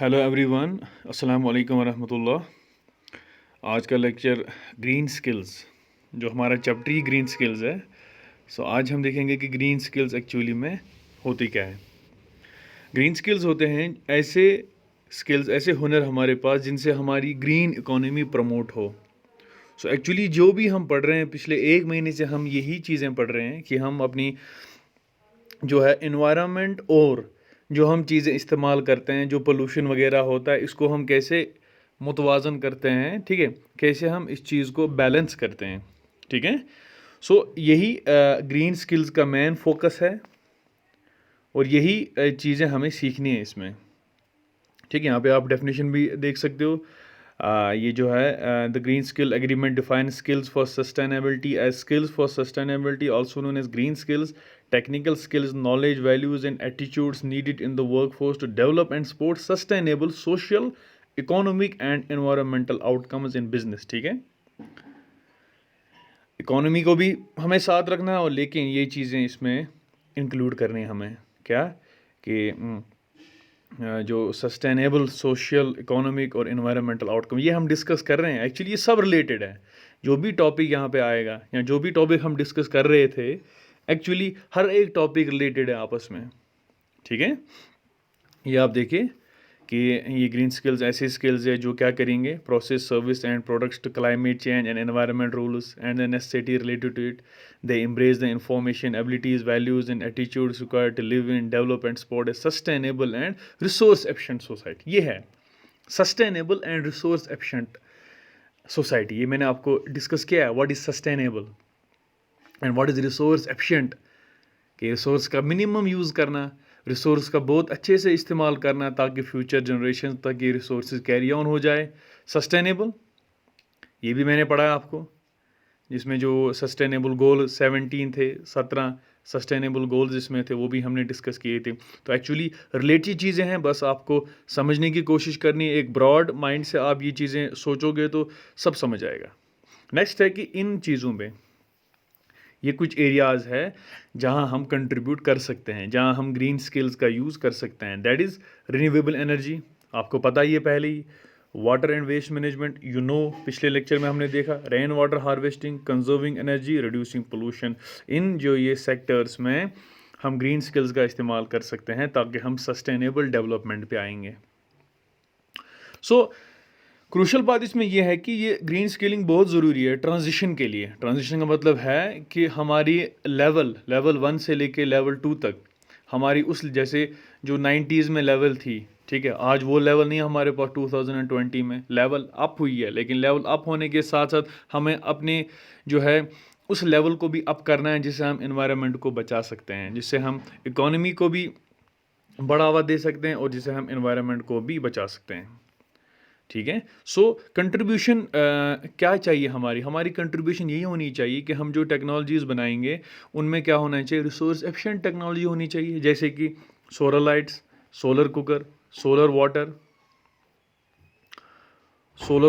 Hello everyone, अस्सलाम वालेकुम वरहमतुल्लाह। आज का लेक्चर ग्रीन स्किल्स, जो हमारा चैप्टर ही ग्रीन स्किल्स है। सो आज हम देखेंगे कि ग्रीन स्किल्स एक्चुअली में होती क्या है। ग्रीन स्किल्स होते हैं ऐसे स्किल्स, ऐसे हुनर हमारे पास जिनसे हमारी ग्रीन इकोनॉमी प्रमोट हो। सो एक्चुअली जो भी हम पढ़ रहे हैं पिछले एक महीने से, हम यही चीज़ें पढ़ रहे हैं कि हम अपनी जो है इन्वायरमेंट और जो हम चीज़ें इस्तेमाल करते हैं, जो पोल्यूशन वगैरह होता है, इसको हम कैसे मुतवाज़न करते हैं, ठीक है, कैसे हम इस चीज़ को बैलेंस करते हैं, ठीक है। सो यही ग्रीन स्किल्स का मेन फोकस है और यही चीज़ें हमें सीखनी है इसमें, ठीक है। यहाँ पे आप डेफिनेशन भी देख सकते हो। ये जो है the green skill agreement define skills for sustainability as skills for sustainability also known as green skills, technical skills, knowledge, values and attitudes needed in the work force to develop and support sustainable social, economic and environmental outcomes in business, ठीक है। Economy को भी हमें साथ रखना है और लेकिन ये चीज़ें इसमें इंक्लूड करनी है हमें, क्या कि जो सस्टेनेबल सोशल, इकोनॉमिक और इन्वायरमेंटल आउटकम, ये हम डिस्कस कर रहे हैं। एक्चुअली ये सब रिलेटेड है। जो भी टॉपिक यहाँ पे आएगा या जो भी टॉपिक हम डिस्कस कर रहे थे, एक्चुअली हर एक टॉपिक रिलेटेड है आपस में, ठीक है। ये आप देखिए कि ये ग्रीन स्किल्स ऐसे स्किल्स है जो क्या करेंगे, process, service and products to climate change and environment rules and the necessity related to it. They embrace the information, abilities, values and attitudes required to live in, develop and support a sustainable and resource efficient society. ये है sustainable and resource efficient society. ये मैंने आपको discuss किया है, what is sustainable and what is resource efficient. कि resource का minimum use करना, रिसोर्स का बहुत अच्छे से इस्तेमाल करना ताकि फ्यूचर जनरेशन तक ये रिसोर्स कैरी ऑन हो जाए। सस्टेनेबल, ये भी मैंने पढ़ा है आपको, जिसमें जो सस्टेनेबल गोल 17 थे, 17 सस्टेनेबल गोल्स जिसमें थे, वो भी हमने डिस्कस किए थे। तो एक्चुअली रिलेटेड चीज़ें हैं, बस आपको समझने की कोशिश करनी है। एक ब्रॉड माइंड से आप ये चीज़ें सोचोगे तो सब समझ आएगा। नेक्स्ट है कि इन चीज़ों में ये कुछ एरियाज़ है जहां हम कंट्रीब्यूट कर सकते हैं, जहां हम ग्रीन स्किल्स का यूज़ कर सकते हैं। दैट इज़ रिन्यूएबल एनर्जी, आपको पता ही है पहले ही। वाटर एंड वेस्ट मैनेजमेंट, पिछले लेक्चर में हमने देखा। Rain water harvesting, conserving energy, reducing pollution. इन जो ये सेक्टर्स में हम ग्रीन स्किल्स का इस्तेमाल कर सकते हैं ताकि हम सस्टेनेबल डेवलपमेंट पे आएंगे। सो क्रूशल बात इसमें यह है कि ये ग्रीन स्किलिंग बहुत ज़रूरी है ट्रांजिशन के लिए। ट्रांजिशन का मतलब है कि हमारी लेवल 1 से लेके लेवल 2 तक हमारी उस, जैसे जो 90s में लेवल थी, ठीक है, आज वो लेवल नहीं हमारे पास। 2020 में लेवल अप हुई है, लेकिन लेवल अप होने के साथ साथ हमें अपने जो है उस लेवल को भी अप करना है जिससे हम इन्वायरमेंट को बचा सकते हैं, जिससे हम इकोनॉमी को भी बढ़ावा दे सकते हैं और जिससे हम इन्वायरमेंट को भी बचा सकते हैं, ठीक है। सो कंट्रीब्यूशन क्या चाहिए, हमारी कंट्रीब्यूशन यही होनी चाहिए कि हम जो टेक्नोलॉजीज़ बनाएंगे उनमें क्या होना चाहिए, रिसोर्स एफिशिएंट टेक्नोलॉजी होनी चाहिए, जैसे कि solar lights, solar cooker, solar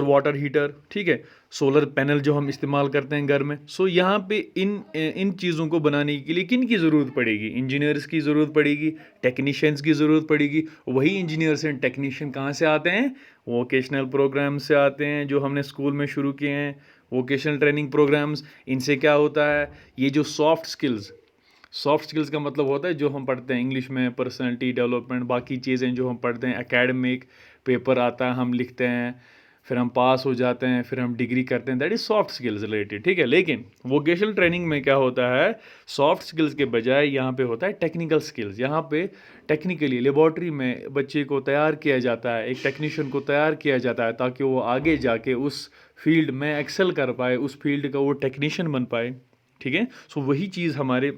water heater, ठीक है, सोलर पैनल जो हम इस्तेमाल करते हैं घर में। सो यहाँ पे इन चीज़ों को बनाने के लिए किन की ज़रूरत पड़ेगी, इंजीनियर्स की ज़रूरत पड़ेगी, टेक्नीशियंस की ज़रूरत पड़ेगी। वही इंजीनियर्स एंड टेक्नीशियन कहाँ से आते हैं, वोकेशनल प्रोग्राम से आते हैं जो हमने स्कूल में शुरू किए हैं, वोकेशनल ट्रेनिंग प्रोग्राम्स। इनसे क्या होता है, ये जो सॉफ्ट स्किल्स का मतलब होता है जो हम पढ़ते हैं इंग्लिश में, पर्सनैलिटी डेवलपमेंट, बाकी चीज़ें जो हम पढ़ते हैं, एकेडमिक पेपर आता है, हम लिखते हैं, फिर हम पास हो जाते हैं, फिर हम डिग्री करते हैं, that is soft skills related, ठीक है। लेकिन वोकेशनल ट्रेनिंग में क्या होता है, सॉफ्ट स्किल्स के बजाय यहाँ पे होता है टेक्निकल स्किल्स। यहाँ पे टेक्निकली लेबॉर्ट्री में बच्चे को तैयार किया जाता है, एक टेक्नीशियन को तैयार किया जाता है ताकि वो आगे जाके उस फील्ड में एक्सेल कर पाए, उस फील्ड का वो टेक्नीशियन बन पाए, ठीक है। सो वही चीज़ हमारे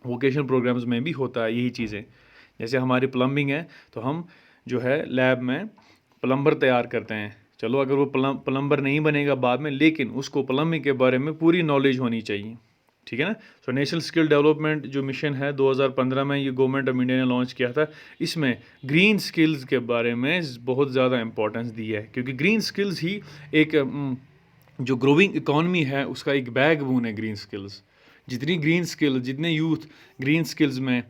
वोकेशनल प्रोग्राम्स में भी होता है, यही चीज़ें। जैसे हमारी प्लम्बिंग है तो हम जो है लैब में प्लम्बर तैयार करते हैं। चलो अगर वो प्लम्बर नहीं बनेगा बाद में, लेकिन उसको प्लम्बिंग के बारे में पूरी नॉलेज होनी चाहिए, ठीक है ना। सो नेशनल स्किल डेवलपमेंट जो मिशन है 2015 में ये गवर्नमेंट ऑफ इंडिया ने लॉन्च किया था, इसमें ग्रीन स्किल्स के बारे में बहुत ज़्यादा इंपॉर्टेंस दी है, क्योंकि ग्रीन स्किल्स ही एक जो ग्रोइंग इकॉनमी है उसका एक बैकबोन है। ग्रीन स्किल्स, जितने यूथ ग्रीन स्किल्स में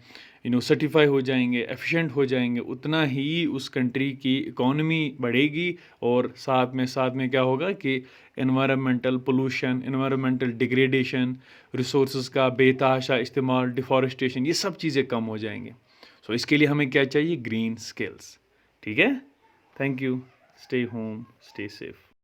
सर्टिफाई हो जाएंगे, एफिशिएंट हो जाएंगे, उतना ही उस कंट्री की इकोनॉमी बढ़ेगी। और साथ में क्या होगा कि environmental pollution, environmental degradation, resources का बेतहाशा इस्तेमाल, डिफॉरेस्टेशन, ये सब चीज़ें कम हो जाएंगे। सो इसके लिए हमें क्या चाहिए? Green skills. ठीक है, thank you, stay home, stay safe.